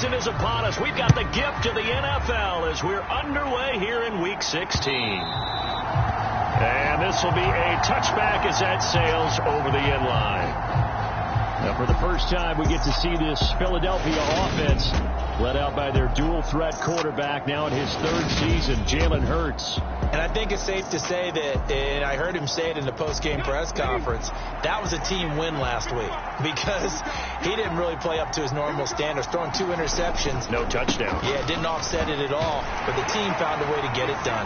season is upon us. We've got the gift of the NFL as we're underway here in Week 16. And this will be a touchback as that sails over the end line. Now, for the first time, we get to see this Philadelphia offense led out by their dual-threat quarterback now in his third season, Jalen Hurts. And I think it's safe to say that, and I heard him say it in the post-game press conference, that was a team win last week because he didn't really play up to his normal standards, throwing 2 interceptions. No touchdown. Yeah, didn't offset it at all, but the team found a way to get it done.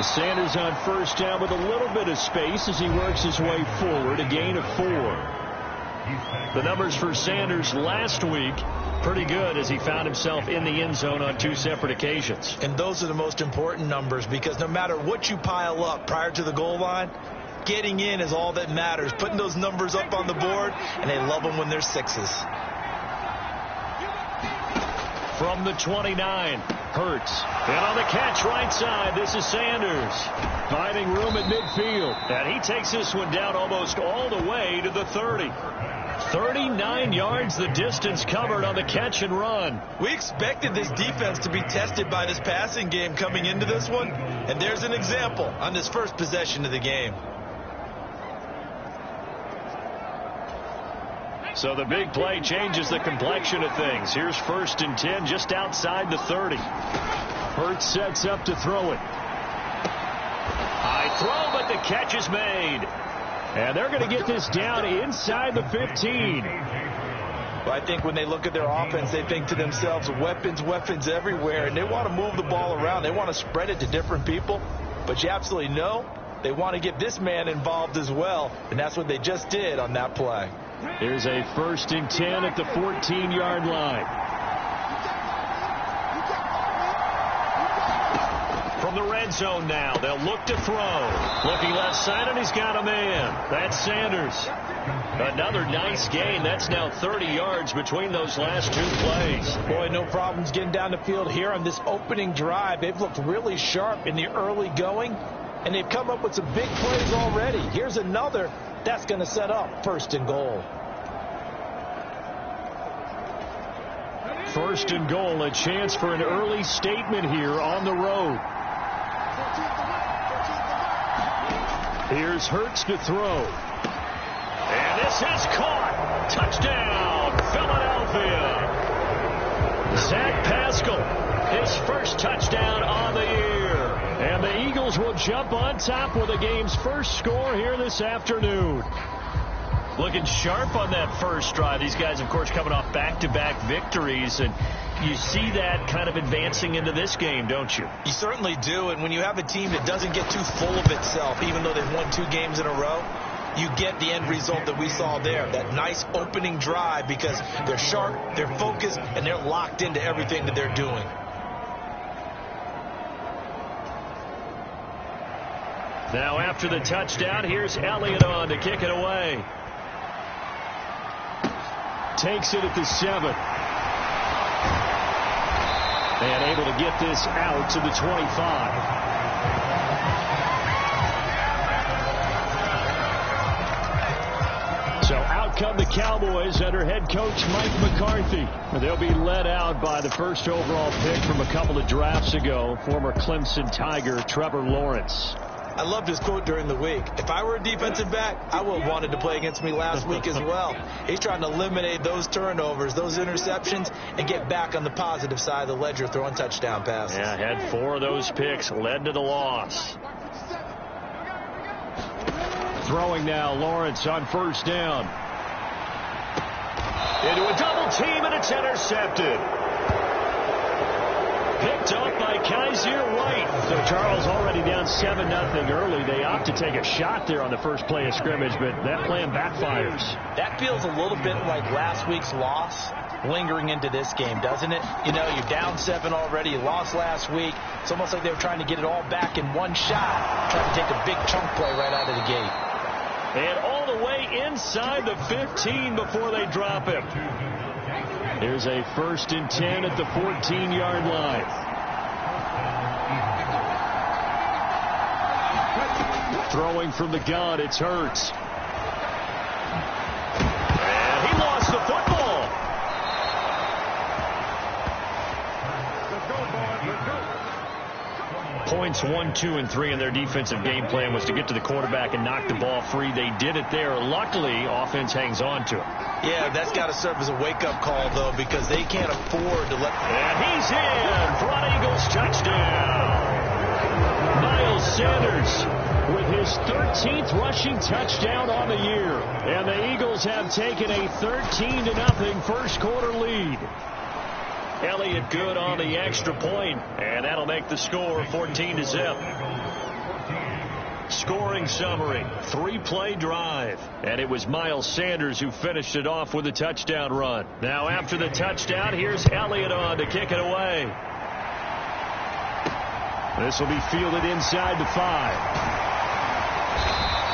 Sanders on first down with a little bit of space as he works his way forward, a gain of 4. The numbers for Sanders last week, pretty good as he found himself in the end zone on 2 separate occasions. And those are the most important numbers because no matter what you pile up prior to the goal line, getting in is all that matters. Putting those numbers up on the board, and they love them when they're 6s. From the 29, Hurts. And on the catch right side, this is Sanders. Finding room at midfield. And he takes this one down almost all the way to the 30. 39 yards the distance covered on the catch and run. We expected this defense to be tested by this passing game coming into this one. And there's an example on this first possession of the game. So the big play changes the complexion of things. Here's 1st and 10 just outside the 30. Hurts sets up to throw it. High throw, but the catch is made. And they're going to get this down inside the 15. Well, I think when they look at their offense, they think to themselves, weapons, weapons everywhere. And they want to move the ball around. They want to spread it to different people. But you absolutely know they want to get this man involved as well. And that's what they just did on that play. Here's a 1st and 10 at the 14-yard line. From the red zone now, they'll look to throw. Looking left side, and he's got a man. That's Sanders. Another nice gain. That's now 30 yards between those last 2 plays. Boy, no problems getting down the field here on this opening drive. They've looked really sharp in the early going, and they've come up with some big plays already. Here's another. That's going to set up 1st and goal. 1st and goal, a chance for an early statement here on the road. Here's Hurts to throw. And this is caught. Touchdown, Philadelphia. Zach Pascal, his first touchdown on the year. And the Eagles will jump on top with the game's first score here this afternoon. Looking sharp on that first drive. These guys, of course, coming off back-to-back victories. And you see that kind of advancing into this game, don't you? You certainly do. And when you have a team that doesn't get too full of itself, even though they've won 2 games in a row, you get the end result that we saw there. That nice opening drive because they're sharp, they're focused, and they're locked into everything that they're doing. Now after the touchdown, here's Elliott on to kick it away. Takes it at the 7. And able to get this out to the 25. So out come the Cowboys under head coach Mike McCarthy. They'll be led out by the first overall pick from a couple of drafts ago, former Clemson Tiger Trevor Lawrence. I loved his quote during the week. If I were a defensive back, I would have wanted to play against me last week as well. He's trying to eliminate those turnovers, those interceptions, and get back on the positive side of the ledger throwing touchdown passes. Yeah, had 4 of those picks, led to the loss. Throwing now, Lawrence on first down. Into a double team, and it's intercepted. Picked off by Kaiser White. So Charles already down 7-0 early. They opt to take a shot there on the first play of scrimmage, but that plan backfires. That feels a little bit like last week's loss lingering into this game, doesn't it? You know, you're down 7 already. You lost last week. It's almost like they were trying to get it all back in one shot, trying to take a big chunk play right out of the gate. And all the way inside the 15 before they drop him. Here's a 1st and 10 at the 14-yard line. Throwing from the gun, it's Hurts. And he lost the football. points 1, 2, and 3 in their defensive game plan was to get to the quarterback and knock the ball free. They did it there. Luckily, offense hangs on to it. Yeah, that's got to serve as a wake-up call, though, because they can't afford to let... And he's in for an Eagles touchdown. Miles Sanders with his 13th rushing touchdown on the year. And the Eagles have taken a 13-0 first quarter lead. Elliott good on the extra point, and that'll make the score 14-0. Scoring summary, 3-play drive, and it was Miles Sanders who finished it off with a touchdown run. Now after the touchdown, here's Elliott on to kick it away. This will be fielded inside the 5.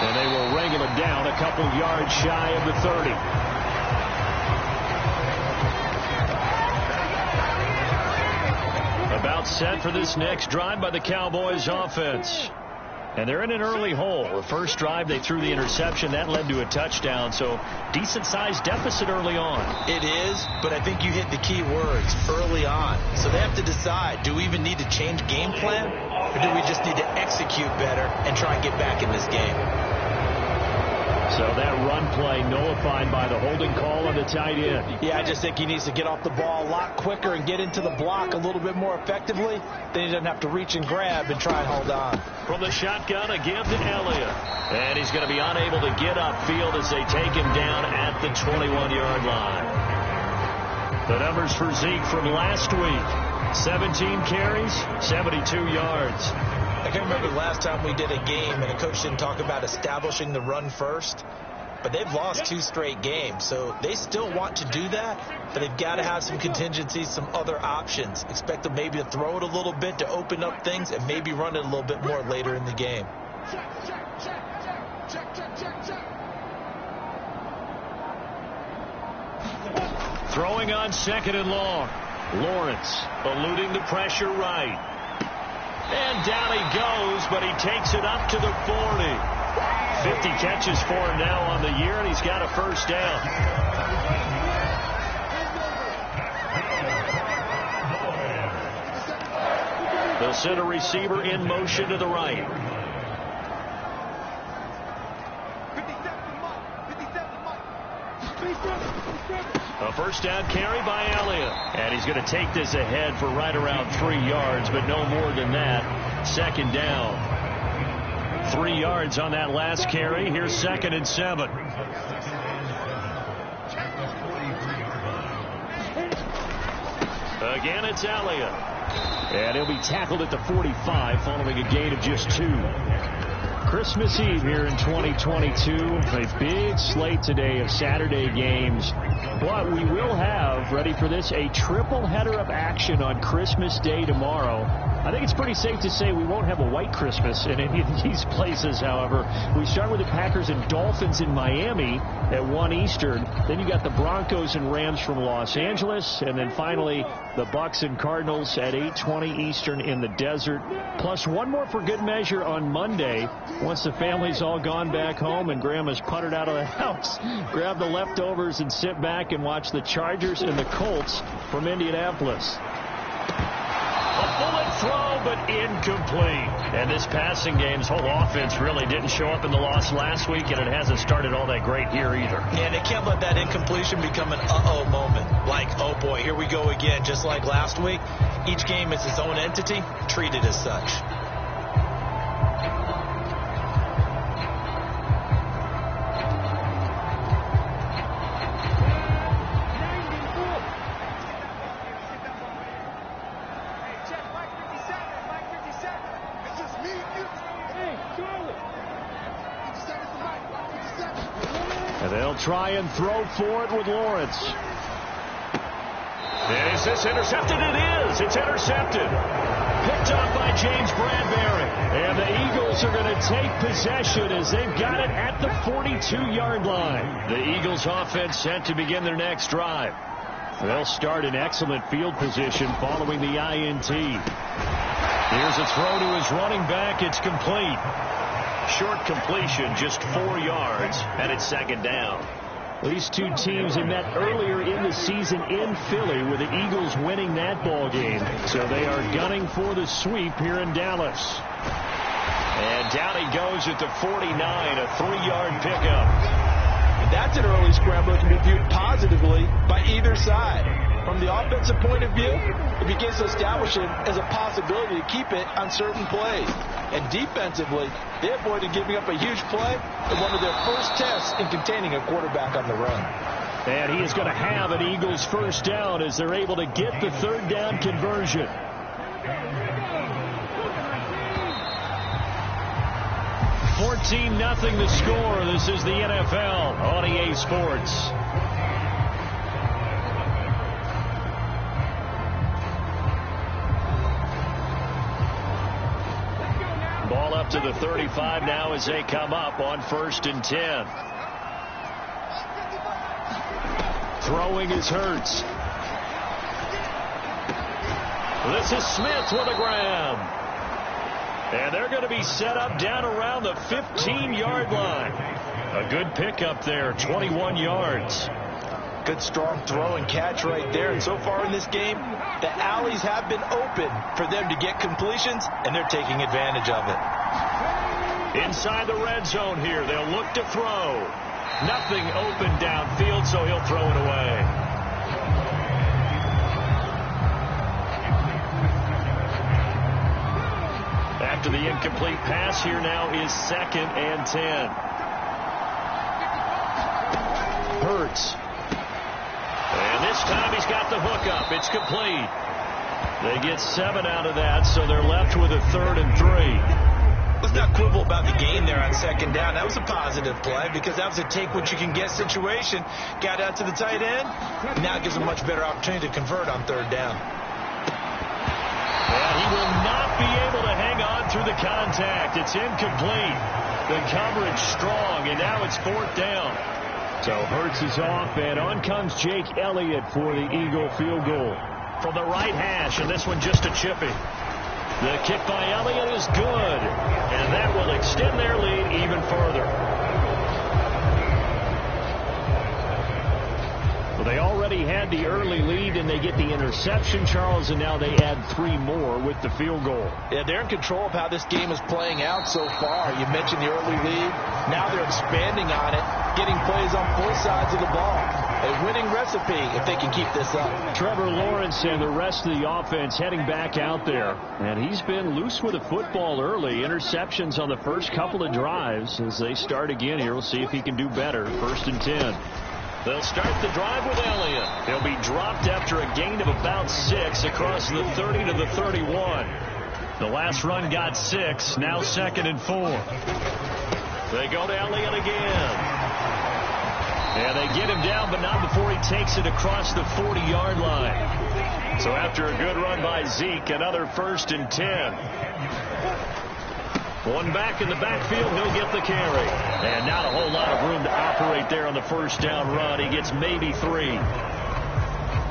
And they will wrangle it down a couple yards shy of the 30. About set for this next drive by the Cowboys offense. And they're in an early hole. The first drive, they threw the interception. That led to a touchdown. So decent-sized deficit early on. It is, but I think you hit the key words, early on. So they have to decide, do we even need to change game plan? Or do we just need to execute better and try and get back in this game? So that run play nullified by the holding call on the tight end. Yeah, I just think he needs to get off the ball a lot quicker and get into the block a little bit more effectively. Then he doesn't have to reach and grab and try and hold on. From the shotgun again to Elliott. And he's going to be unable to get upfield as they take him down at the 21-yard line. The numbers for Zeke from last week. 17 carries, 72 yards. I can remember the last time we did a game and a coach didn't talk about establishing the run first. But they've lost 2 straight games, so they still want to do that, but they've got to have some contingencies, some other options. Expect them maybe to throw it a little bit to open up things and maybe run it a little bit more later in the game. Throwing on 2nd and long. Lawrence eluding the pressure right. And down he goes, but he takes it up to the 40. 50 catches for him now on the year, and he's got a first down. They'll send a receiver in motion to the right. A first down carry by Elliott. And he's going to take this ahead for right around 3 yards, but no more than that. 2nd down. 3 yards on that last carry. Here's 2nd and 7. Again, it's Elliott. And he'll be tackled at the 45 following a gain of just 2. Christmas Eve here in 2022. A big slate today of Saturday games. But we will have, ready for this, a triple header of action on Christmas Day tomorrow. I think it's pretty safe to say we won't have a white Christmas in any of these places, however. We start with the Packers and Dolphins in Miami at 1 Eastern. Then you got the Broncos and Rams from Los Angeles. And then finally, the Bucs and Cardinals at 8:20 Eastern in the desert. Plus one more for good measure on Monday. Once the family's all gone back home and Grandma's puttered out of the house, grab the leftovers and sit back and watch the Chargers and the Colts from Indianapolis. A bullet throw, but incomplete. And this passing game's whole offense really didn't show up in the loss last week, and it hasn't started all that great here either. Yeah, they can't let that incompletion become an uh-oh moment. Like, oh boy, here we go again, just like last week. Each game is its own entity, treated as such. And they'll try and throw for it with Lawrence. Is this intercepted? It is. It's intercepted. Picked up by James Bradbury. And the Eagles are going to take possession as they've got it at the 42-yard line. The Eagles offense set to begin their next drive. They'll start in excellent field position following the INT. Here's a throw to his running back. It's complete. Short completion, just 4 yards, and it's 2nd down. These two teams have met earlier in the season in Philly with the Eagles winning that ball game. So they are gunning for the sweep here in Dallas. And down he goes at the 49, a 3-yard pickup. That's an early scramble that can be viewed positively by either side. From the offensive point of view, it begins to establish it as a possibility to keep it on certain plays. And defensively, they avoided giving up a huge play in one of their first tests in containing a quarterback on the run. And he is going to have an Eagles first down as they're able to get the third down conversion. 14-0 the score. This is the NFL on EA Sports. Ball up to the 35 now as they come up on 1st and 10. Throwing is Hurts. This is Smith with a grab. And they're going to be set up down around the 15-yard line. A good pickup there, 21 yards. Good strong throw and catch right there. And so far in this game, the alleys have been open for them to get completions, and they're taking advantage of it. Inside the red zone here, they'll look to throw. Nothing open downfield, so he'll throw it away. After the incomplete pass, here now is 2nd and 10. Hurts. And this time he's got the hook up. It's complete. They get 7 out of that, so they're left with a 3rd and 3. Let's not quibble about the gain there on 2nd down. That was a positive play because that was a take-what-you-can-get situation. Got out to the tight end. Now it gives a much better opportunity to convert on 3rd down. And he will not be able to hang on through the contact. It's incomplete. The coverage strong, and now it's 4th down. So Hurts is off, and on comes Jake Elliott for the Eagle field goal. From the right hash, and this one just a chippy. The kick by Elliott is good, and that will extend their lead even further. Well, they already had the early lead, and they get the interception, Charles, and now they add 3 more with the field goal. Yeah, they're in control of how this game is playing out so far. You mentioned the early lead. Now they're expanding on it, getting plays on both sides of the ball. A winning recipe if they can keep this up. Trevor Lawrence and the rest of the offense heading back out there. And he's been loose with the football early. Interceptions on the first couple of drives. As they start again here, we'll see if he can do better. 1st and 10. They'll start the drive with Elliott. He'll be dropped after a gain of about 6 across the 30 to the 31. The last run got 6. Now 2nd and 4. They go to Elliott again. And they get him down, but not before he takes it across the 40-yard line. So after a good run by Zeke, another 1st and 10. One back in the backfield, he'll get the carry. And not a whole lot of room to operate there on the 1st down run. He gets maybe 3.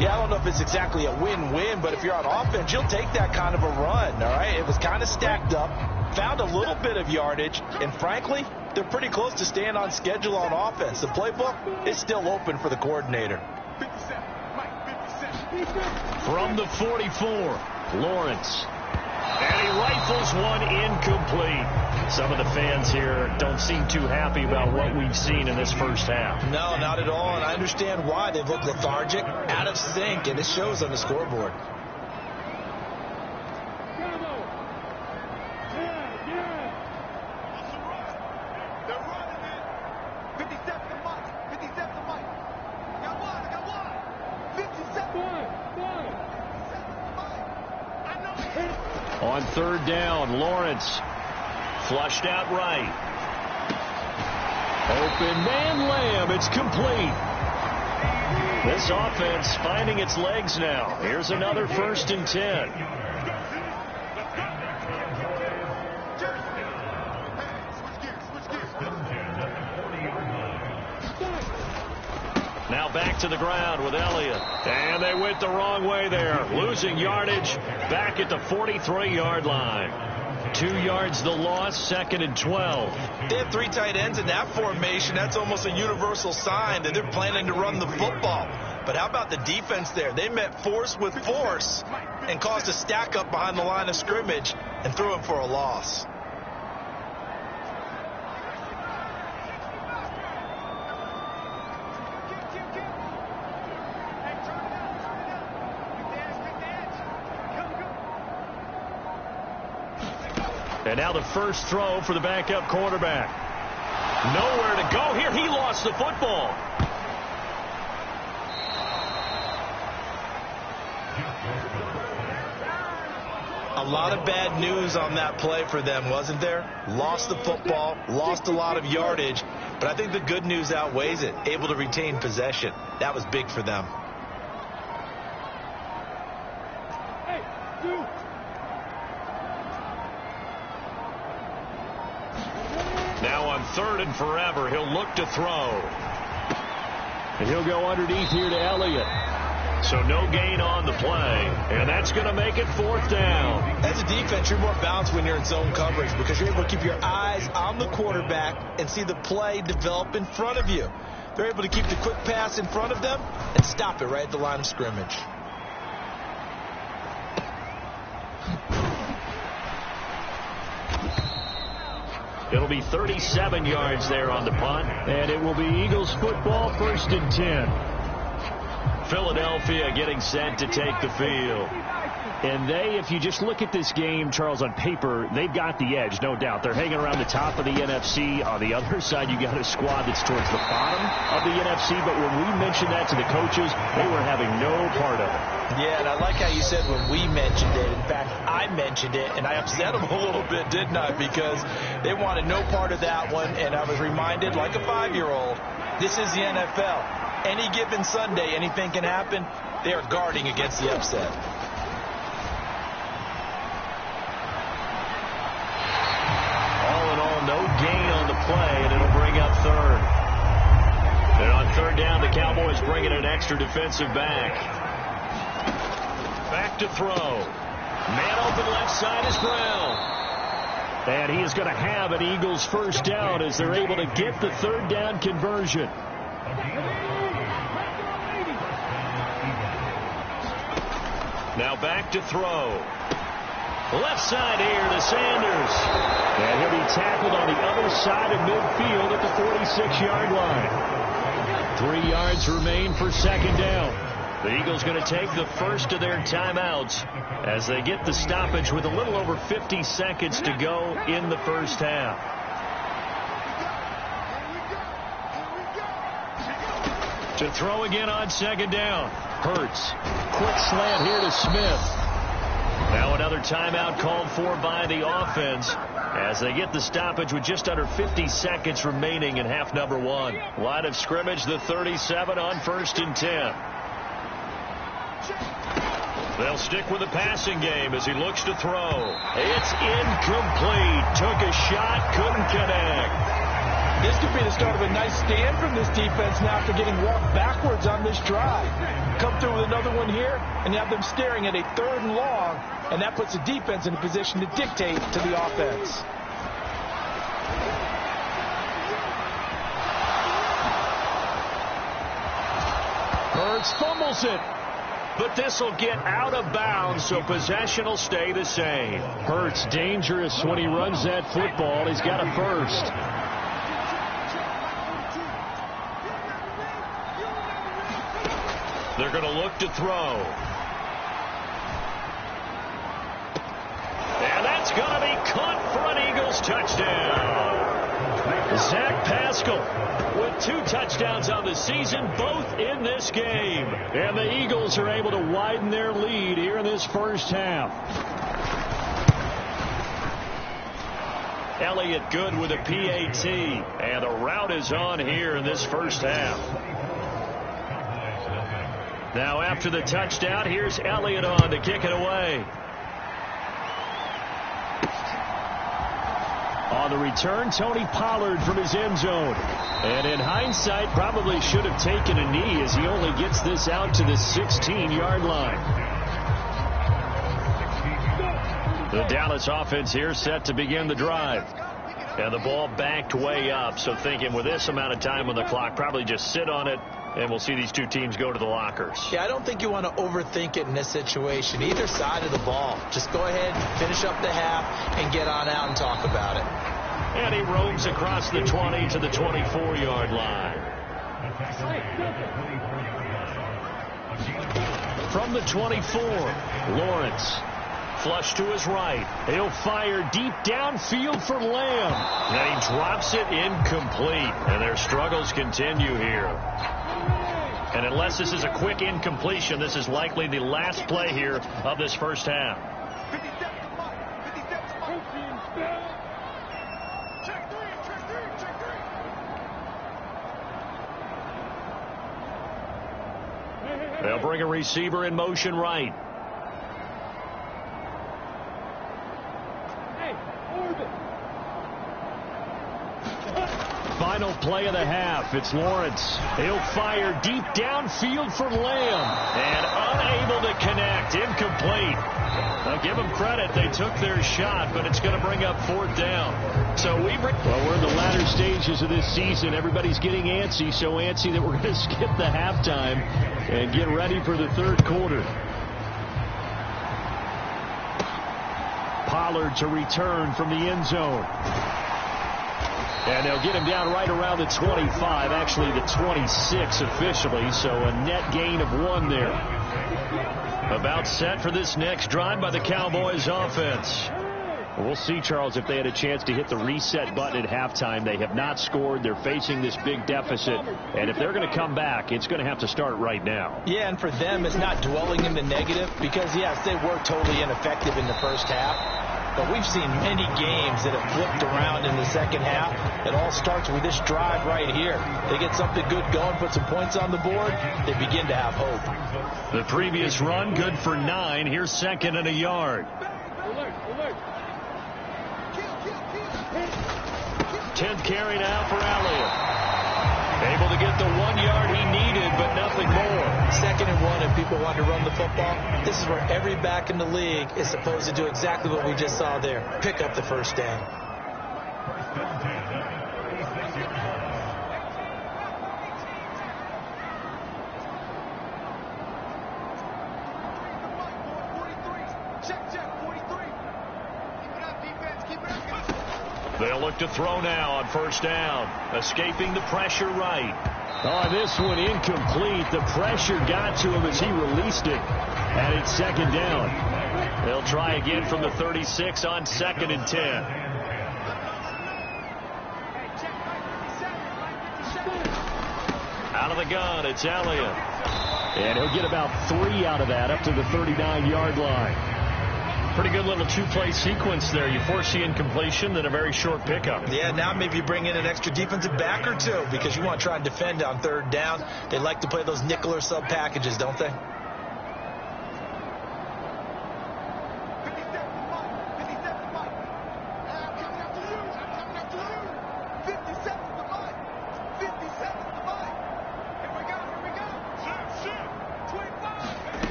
Yeah, I don't know if it's exactly a win-win, but if you're on offense, you'll take that kind of a run, all right? It was kind of stacked up, found a little bit of yardage, and frankly, they're pretty close to staying on schedule on offense. The playbook is still open for the coordinator. From the 44, Lawrence. And he rifles one incomplete. Some of the fans here don't seem too happy about what we've seen in this first half. No, not at all, and I understand why. They've looked lethargic, out of sync, and it shows on the scoreboard. On 3rd down, Lawrence flushed out right. Open man, Lamb. It's complete. This offense finding its legs now. Here's another 1st and 10. Now back to the ground with Elliott. And they went the wrong way there. Losing yardage back at the 43-yard line. 2 yards the loss, 2nd and 12. They have 3 tight ends in that formation. That's almost a universal sign that they're planning to run the football. But how about the defense there? They met force with force and caused a stack up behind the line of scrimmage and threw him for a loss. And now the first throw for the backup quarterback. Nowhere to go here. He lost the football. A lot of bad news on that play for them, wasn't there? Lost the football, lost a lot of yardage, but I think the good news outweighs it. Able to retain possession. That was big for them. Now on 3rd and forever, he'll look to throw. And he'll go underneath here to Elliott. So no gain on the play, and that's going to make it 4th down. As a defense, you're more balanced when you're in zone coverage because you're able to keep your eyes on the quarterback and see the play develop in front of you. They're able to keep the quick pass in front of them and stop it right at the line of scrimmage. It'll be 37 yards there on the punt, and it will be Eagles football, 1st and 10. Philadelphia getting set to take the field. And if you just look at this game, Charles, on paper, they've got the edge, no doubt. They're hanging around the top of the NFC. On the other side, you got a squad that's towards the bottom of the NFC. But when we mentioned that to the coaches, they were having no part of it. Yeah, and I like how you said when we mentioned it. In fact, I mentioned it, and I upset them a little bit, didn't I? Because they wanted no part of that one, and I was reminded, like a 5-year-old, this is the NFL. Any given Sunday, anything can happen. They are guarding against the upset. No gain on the play, and it'll bring up 3rd. And on 3rd down, the Cowboys bring in an extra defensive back. Back to throw. Man open left side is Brown. And he is going to have an Eagles 1st down as they're able to get the 3rd down conversion. Now back to throw. Left side here to Sanders. And he'll be tackled on the other side of midfield at the 46-yard line. 3 yards remain for 2nd down. The Eagles going to take the first of their timeouts as they get the stoppage with a little over 50 seconds to go in the first half. To throw again on 2nd down. Hurts. Quick slant here to Smith. Now another timeout called for by the offense as they get the stoppage with just under 50 seconds remaining in half number 1. Line of scrimmage, the 37 on 1st and 10. They'll stick with the passing game as he looks to throw. It's incomplete. Took a shot, couldn't connect. This could be the start of a nice stand from this defense now after getting walked backwards on this drive. Come through with another one here, and you have them staring at a 3rd and long, and that puts the defense in a position to dictate to the offense. Hurts fumbles it. But this will get out of bounds, so possession will stay the same. Hurts dangerous when he runs that football. He's got a 1st. They're going to look to throw. And that's going to be caught for an Eagles touchdown. Zach Pascal with 2 touchdowns on the season, both in this game. And the Eagles are able to widen their lead here in this first half. Elliott good with a PAT. And the route is on here in this first half. Now after the touchdown, here's Elliott on to kick it away. On the return, Tony Pollard from his end zone. And in hindsight, probably should have taken a knee as he only gets this out to the 16-yard line. The Dallas offense here set to begin the drive. And the ball backed way up. So thinking with this amount of time on the clock, probably just sit on it, and we'll see these two teams go to the lockers. Yeah, I don't think you want to overthink it in this situation. Either side of the ball. Just go ahead, finish up the half, and get on out and talk about it. And he roams across the 20 to the 24-yard line. From the 24, Lawrence. Flush to his right. He'll fire deep downfield for Lamb. Then he drops it incomplete. And their struggles continue here. And unless this is a quick incompletion, this is likely the last play here of this first half. They'll bring a receiver in motion right. Final play of the half. It's Lawrence. He'll fire deep downfield for Lamb. And unable to connect. Incomplete. I'll give them credit. They took their shot, but it's going to bring up fourth down. So we're in the latter stages of this season. Everybody's getting antsy, so antsy that we're going to skip the halftime and get ready for the third quarter. Pollard to return from the end zone. And they'll get him down right around the 25, actually the 26 officially, so a net gain of 1 there. About set for this next drive by the Cowboys offense. We'll see, Charles, if they had a chance to hit the reset button at halftime. They have not scored. They're facing this big deficit. And if they're going to come back, it's going to have to start right now. Yeah, and for them, it's not dwelling in the negative because, yes, they were totally ineffective in the first half. But we've seen many games that have flipped around in the second half. It all starts with this drive right here. They get something good going, put some points on the board, they begin to have hope. The previous run, good for 9. Here's second and a yard. 10th carry now for Elliott. Able to get the 1 yard he needed, but nothing more. 2nd and 1, if people want to run the football, this is where every back in the league is supposed to do exactly what we just saw there. Pick up the first down. They'll look to throw now on first down. Escaping the pressure right. Oh, this one incomplete. The pressure got to him as he released it. And it's second down. They'll try again from the 36 on 2nd and 10. Out of the gun, it's Elliott. And he'll get about 3 out of that up to the 39-yard line. Pretty good little two-play sequence there. You force the incompletion, then a very short pickup. Yeah, now maybe you bring in an extra defensive back or two because you want to try and defend on third down. They like to play those nickel or sub packages, don't they?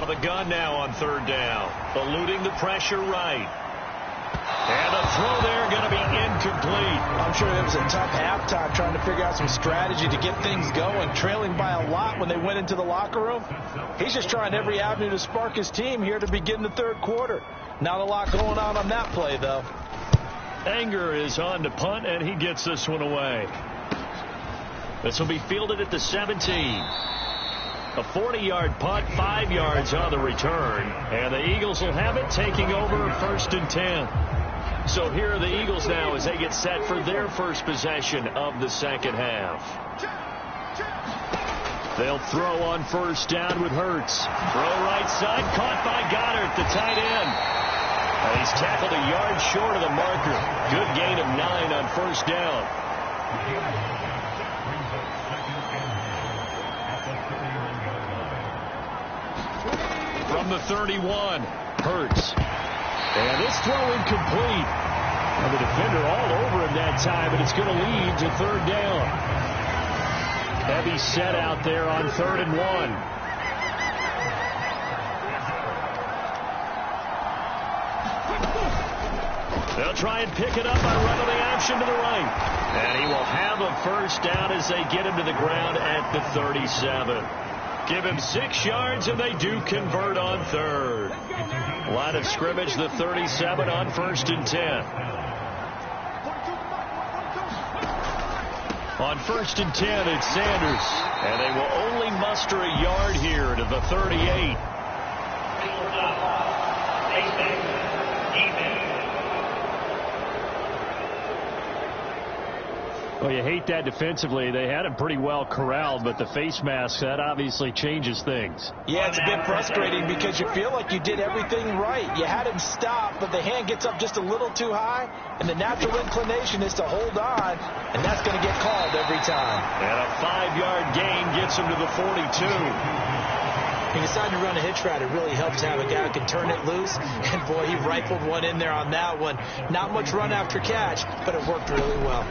The gun now on third down. Eluding the pressure right. And a throw there going to be incomplete. I'm sure it was a tough halftime trying to figure out some strategy to get things going. Trailing by a lot when they went into the locker room. He's just trying every avenue to spark his team here to begin the third quarter. Not a lot going on that play, though. Anger is on to punt, and he gets this one away. This will be fielded at the 17. A 40-yard punt, 5 yards on the return. And the Eagles will have it, taking over 1st and 10. So here are the Eagles now as they get set for their first possession of the second half. They'll throw on first down with Hurts. Throw right side, caught by Goddard, the tight end. And he's tackled a yard short of the marker. Good gain of 9 on first down. From the 31, Hurts. And this throw incomplete. And the defender all over him that time, but it's going to lead to third down. Heavy set out there on 3rd and 1. They'll try and pick it up by running the action to the right. And he will have a first down as they get him to the ground at the 37. Give him 6 yards, and they do convert on third. Line of scrimmage, the 37 on 1st and 10. On 1st and 10, it's Sanders. And they will only muster a yard here to the 38. Well, you hate that defensively. They had him pretty well corralled, but the face mask, that obviously changes things. Yeah, it's a bit frustrating because you feel like you did everything right. You had him stop, but the hand gets up just a little too high, and the natural inclination is to hold on, and that's going to get called every time. And a 5-yard gain gets him to the 42. He decided to run a hitch route. It really helps to have a guy who can turn it loose. And, boy, he rifled one in there on that one. Not much run after catch, but it worked really well.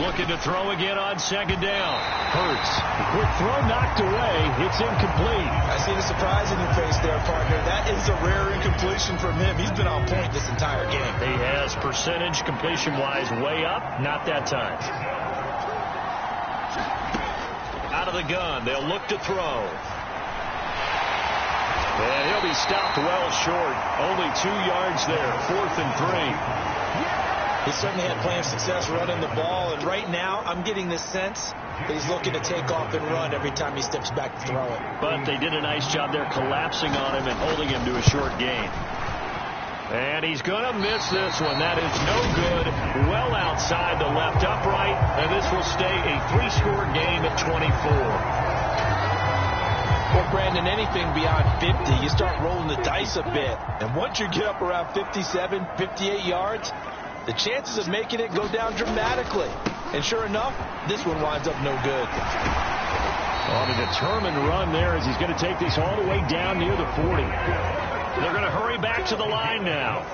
Looking to throw again on 2nd down. Hurts. Quick throw knocked away. It's incomplete. I see the surprise in your face there, partner. That is a rare incompletion from him. He's been on point this entire game. He has percentage completion-wise way up. Not that time. Out of the gun. They'll look to throw. And he'll be stopped well short. Only 2 yards there. 4th and 3. He certainly had plenty of success running the ball, and right now I'm getting the sense that he's looking to take off and run every time he steps back to throw it. But they did a nice job there collapsing on him and holding him to a short gain. And he's going to miss this one. That is no good. Well outside the left upright, and this will stay a 3-score game at 24. Well, Brandon, anything beyond 50, you start rolling the dice a bit. And once you get up around 57, 58 yards, the chances of making it go down dramatically. And sure enough, this one winds up no good. On a determined run there as he's going to take this all the way down near the 40. They're going to hurry back to the line now.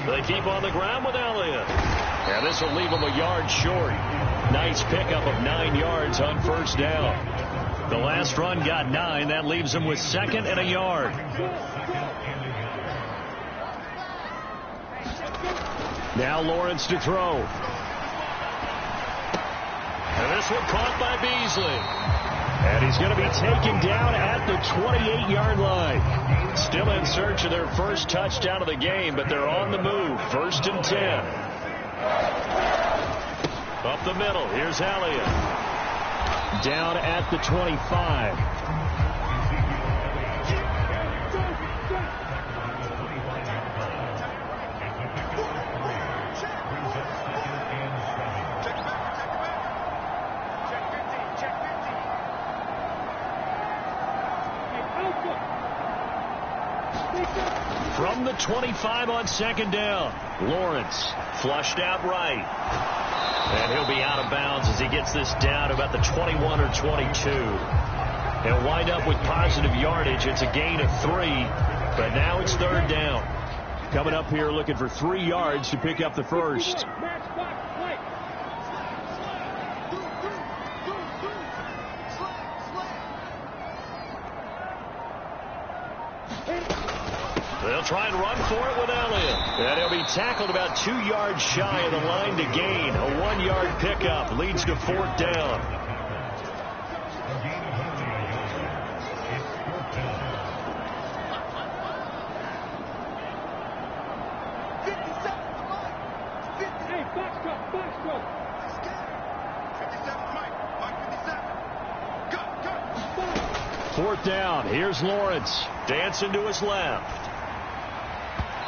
They keep on the ground with Elliott. And this will leave him a yard short. Nice pickup of 9 yards on 1st down. The last run got 9. That leaves him with 2nd and a yard. Now Lawrence to throw. And this one caught by Beasley. And he's going to be taken down at the 28-yard line. Still in search of their first touchdown of the game, but they're on the move. 1st and 10. Up the middle. Here's Elliott. Down at the 25. From the 25 on 2nd down. Lawrence flushed out right. And he'll be out of bounds as he gets this down about the 21 or 22. He'll wind up with positive yardage. It's a gain of 3, but now it's 3rd down. Coming up here looking for 3 yards to pick up the first. They'll try and run for it with Elliott. And he'll be tackled about 2 yards shy of the line to gain. A 1-yard pickup leads to 4th down. Fourth down. Here's Lawrence. Dancing to his left.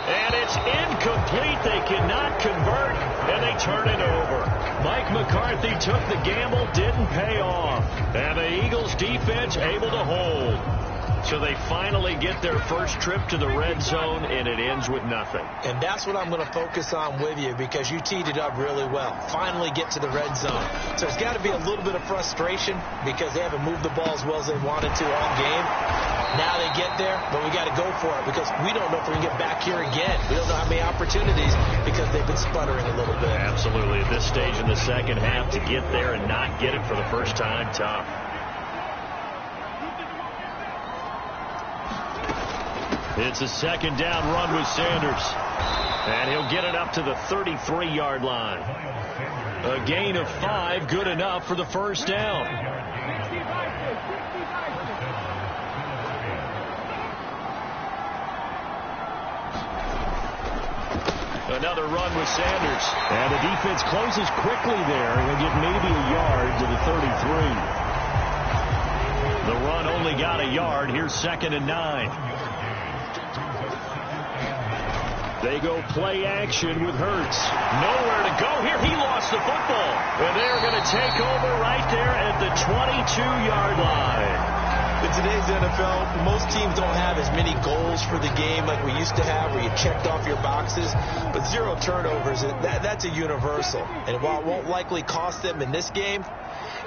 And it's incomplete. They cannot convert, and they turn it over. Mike McCarthy took the gamble, didn't pay off. And the Eagles defense able to hold. So they finally get their first trip to the red zone, and it ends with nothing. And that's what I'm going to focus on with you because you teed it up really well. Finally get to the red zone. So there's got to be a little bit of frustration because they haven't moved the ball as well as they wanted to all game. Now they get there, but we got to go for it because we don't know if we can get back here again. We don't know how many opportunities because they've been sputtering a little bit. Absolutely. At this stage in the second half, to get there and not get it for the first time, tough. It's a second down run with Sanders. And he'll get it up to the 33-yard line. A gain of 5, good enough for the first down. Another run with Sanders. And the defense closes quickly there. He'll get maybe a yard to the 33. The run only got a yard. Here's 2nd and 9. They go play action with Hurts. Nowhere to go here. He lost the football. And they're going to take over right there at the 22-yard line. In today's NFL, most teams don't have as many goals for the game like we used to have, where you checked off your boxes. But 0 turnovers, that's a universal. And while it won't likely cost them in this game,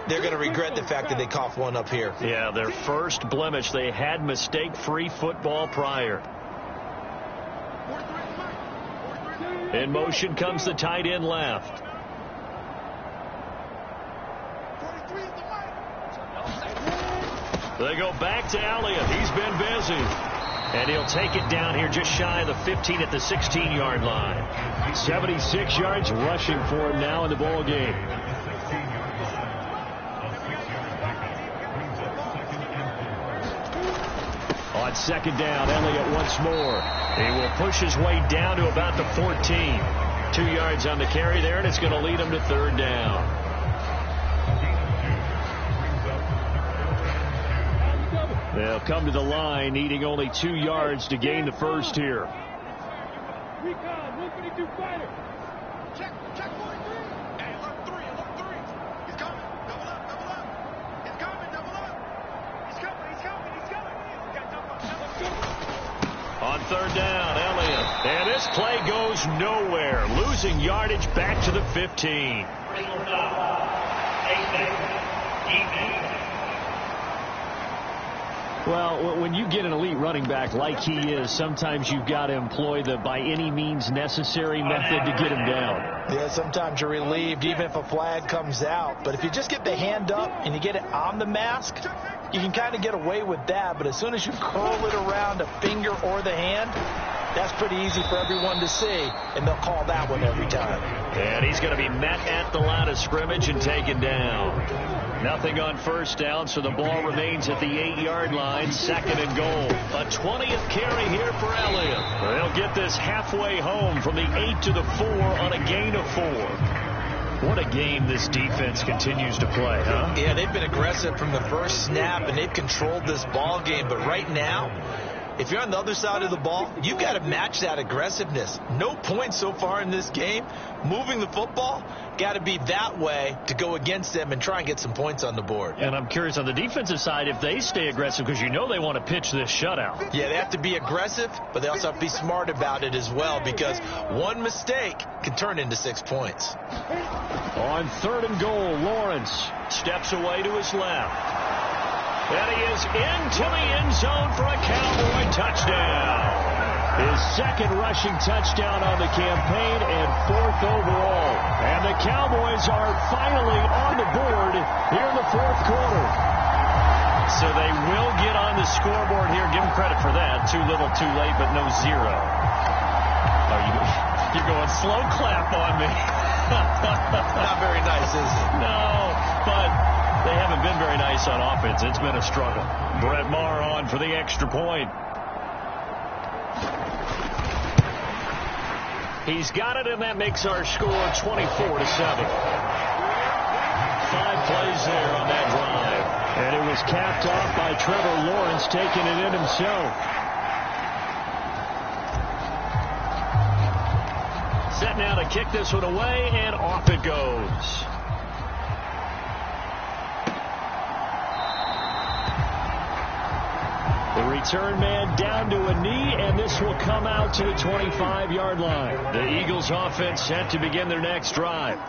they're going to regret the fact that they coughed one up here. Yeah, their first blemish. They had mistake-free football prior. In motion comes the tight end left. They go back to Elliott. He's been busy. And he'll take it down here just shy of the 15 at the 16-yard line. 76 yards rushing for him now in the ball game. On 2nd down, Elliott once more. He will push his way down to about the 14. 2 yards on the carry there, and it's going to lead him to 3rd down. They'll come to the line, needing only 2 yards to gain the first here. On 3rd down, Elliott. And this play goes nowhere. Losing yardage back to the 15. Well, when you get an elite running back like he is, sometimes you've got to employ the by any means necessary method to get him down. Yeah, sometimes you're relieved even if a flag comes out. But if you just get the hand up and you get it on the mask, you can kind of get away with that. But as soon as you curl it around a finger or the hand, that's pretty easy for everyone to see, and they'll call that one every time. And he's going to be met at the line of scrimmage and taken down. Nothing on first down, so the ball remains at the 8-yard line. 2nd and goal. A 20th carry here for Elliott. They'll get this halfway home from the 8 to the 4 on a gain of 4. What a game this defense continues to play, huh? Yeah, they've been aggressive from the first snap, and they've controlled this ball game. But right now, if you're on the other side of the ball, you've got to match that aggressiveness. No points so far in this game. Moving the football, got to be that way to go against them and try and get some points on the board. And I'm curious on the defensive side if they stay aggressive, because you know they want to pitch this shutout. Yeah, they have to be aggressive, but they also have to be smart about it as well, because one mistake can turn into 6 points. On 3rd and goal, Lawrence steps away to his left. And he is into the end zone for a Cowboy touchdown. His 2nd rushing touchdown on the campaign and 4th overall. And the Cowboys are finally on the board here in the 4th quarter. So they will get on the scoreboard here. Give them credit for that. Too little, too late, but no 0. You're going slow clap on me. Not very nice, is it? No, but they haven't been very nice on offense. It's been a struggle. Brett Maher on for the extra point. He's got it, and that makes our score 24-7. 5 plays there on that drive. And it was capped off by Trevor Lawrence taking it in himself. Set now to kick this one away, and off it goes. The return man down to a knee, and this will come out to the 25-yard line. The Eagles offense set to begin their next drive.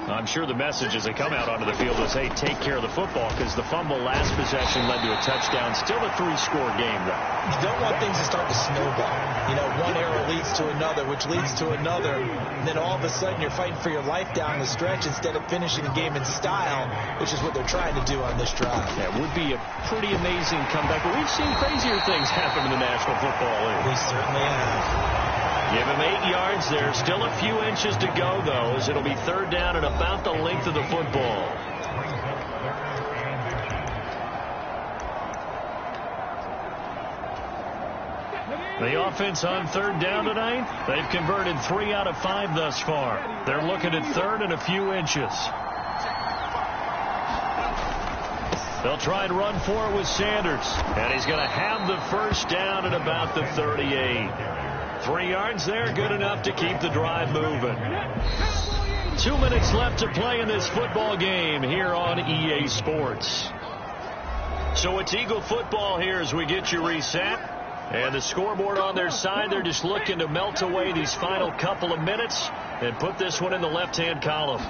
I'm sure the message as they come out onto the field is, hey, take care of the football, because the fumble last possession led to a touchdown. Still a 3-score game, though. You don't want things to start to snowball. You know, one error leads leads to another, which leads to another. And then all of a sudden you're fighting for your life down the stretch instead of finishing the game in style, which is what they're trying to do on this drive. That would be a pretty amazing comeback, but we've seen crazier things happen in the National Football League. We certainly have. Give him 8 yards there. Still a few inches to go, though, as it'll be third down and about the length of the football. The offense on third down tonight, they've converted 3 out of 5 thus far. They're looking at third and a few inches. They'll try and run for it with Sanders. And he's going to have the first down at about the 38. 3 yards there, good enough to keep the drive moving. 2 minutes left to play in this football game here on EA Sports. So it's Eagle football here as we get you reset. And the scoreboard on their side, they're just looking to melt away these final couple of minutes and put this one in the left-hand column.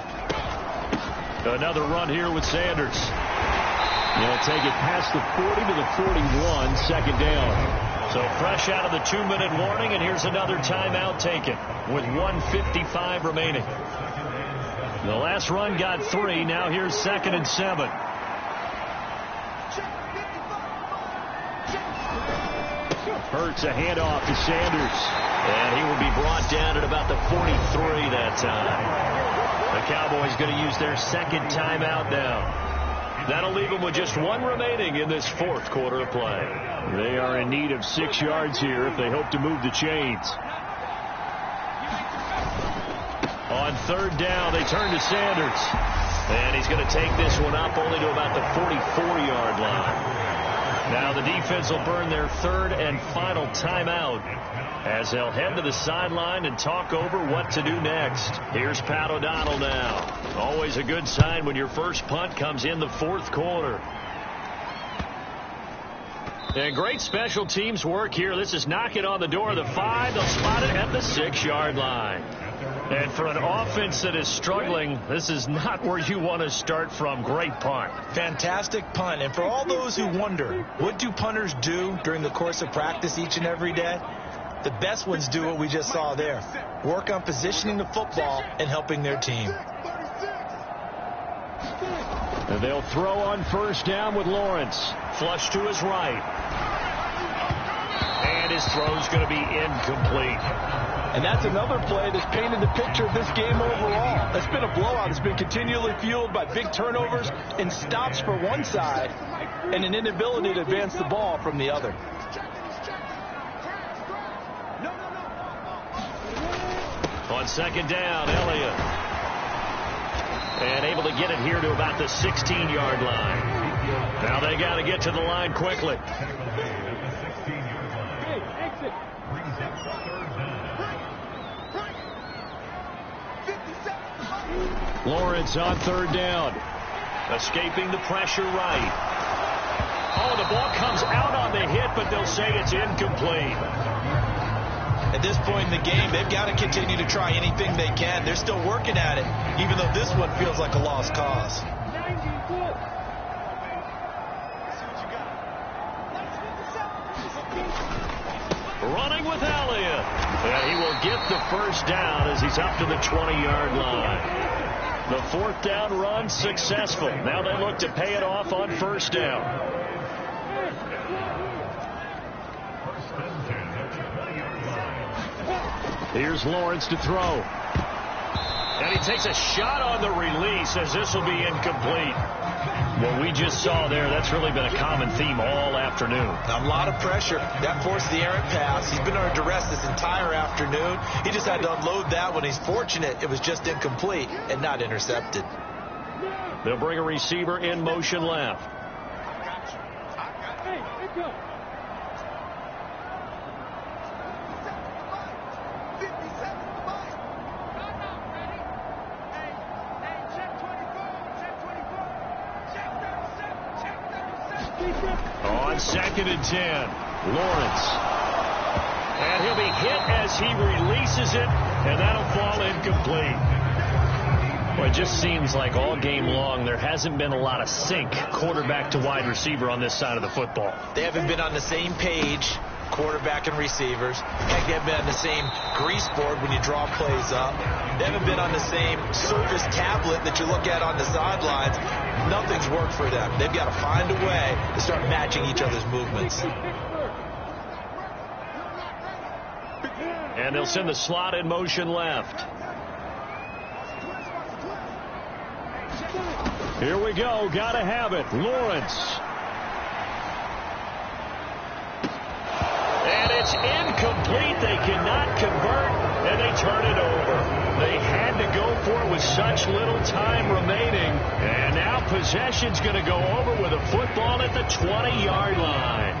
Another run here with Sanders. They'll take it past the 40 to the 41, second down. So fresh out of the 2-minute warning, and here's another timeout taken with 1:55 remaining. The last run got 3. Now here's 2nd and 7. Hurts a handoff to Sanders. And he will be brought down at about the 43 that time. The Cowboys going to use their second timeout now. That'll leave them with just 1 remaining in this 4th quarter of play. They are in need of 6 yards here if they hope to move the chains. On third down, they turn to Sanders. And he's going to take this one up only to about the 44-yard line. Now the defense will burn their 3rd and final timeout as they'll head to the sideline and talk over what to do next. Here's Pat O'Donnell now. Always a good sign when your first punt comes in the 4th quarter. And great special teams work here. This is knocking on the door of the 5. They'll spot it at the 6-yard line. And for an offense that is struggling, this is not where you want to start from. Great punt. Fantastic punt. And for all those who wonder, what do punters do during the course of practice each and every day? The best ones do what we just saw there. Work on positioning the football and helping their team. And they'll throw on first down with Lawrence. Flush to his right. And his throw's going to be incomplete. And that's another play that's painted the picture of this game overall. It's been a blowout. It's been continually fueled by big turnovers and stops for one side and an inability to advance the ball from the other. On second down, Elliott. And able to get it here to about the 16-yard line. Now they got to get to the line quickly. Lawrence on third down. Escaping the pressure right. Oh, the ball comes out on the hit, but they'll say it's incomplete. At this point in the game, they've got to continue to try anything they can. They're still working at it, even though this one feels like a lost cause. Running with Elliott. And he will get the first down as he's up to the 20-yard line. The 4th down run successful. Now they look to pay it off on first down. Here's Lawrence to throw. And he takes a shot on the release as this will be incomplete. What we just saw there, that's really been a common theme all afternoon. A lot of pressure. That forced the errant pass. He's been under duress this entire afternoon. He just had to unload that one. He's fortunate it was just incomplete and not intercepted. They'll bring a receiver in motion left. On 2nd and 10, Lawrence. And he'll be hit as he releases it, and that'll fall incomplete. Well, it just seems like all game long there hasn't been a lot of sync quarterback to wide receiver on this side of the football. They haven't been on the same page quarterback and receivers. Can't get them on the same grease board when you draw plays up. They haven't been on the same Surface tablet that you look at on the sidelines. Nothing's worked for them. They've got to find a way to start matching each other's movements. And they'll send the slot in motion left. Here we go. Got to have it. Lawrence. And it's incomplete. They cannot convert, and they turn it over. They had to go for it with such little time remaining. And now possession's going to go over with a football at the 20-yard line.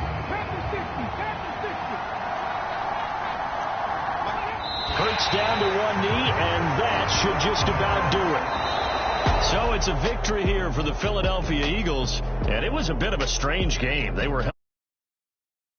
Hurts down to one knee, and that should just about do it. So it's a victory here for the Philadelphia Eagles, and it was a bit of a strange game. They were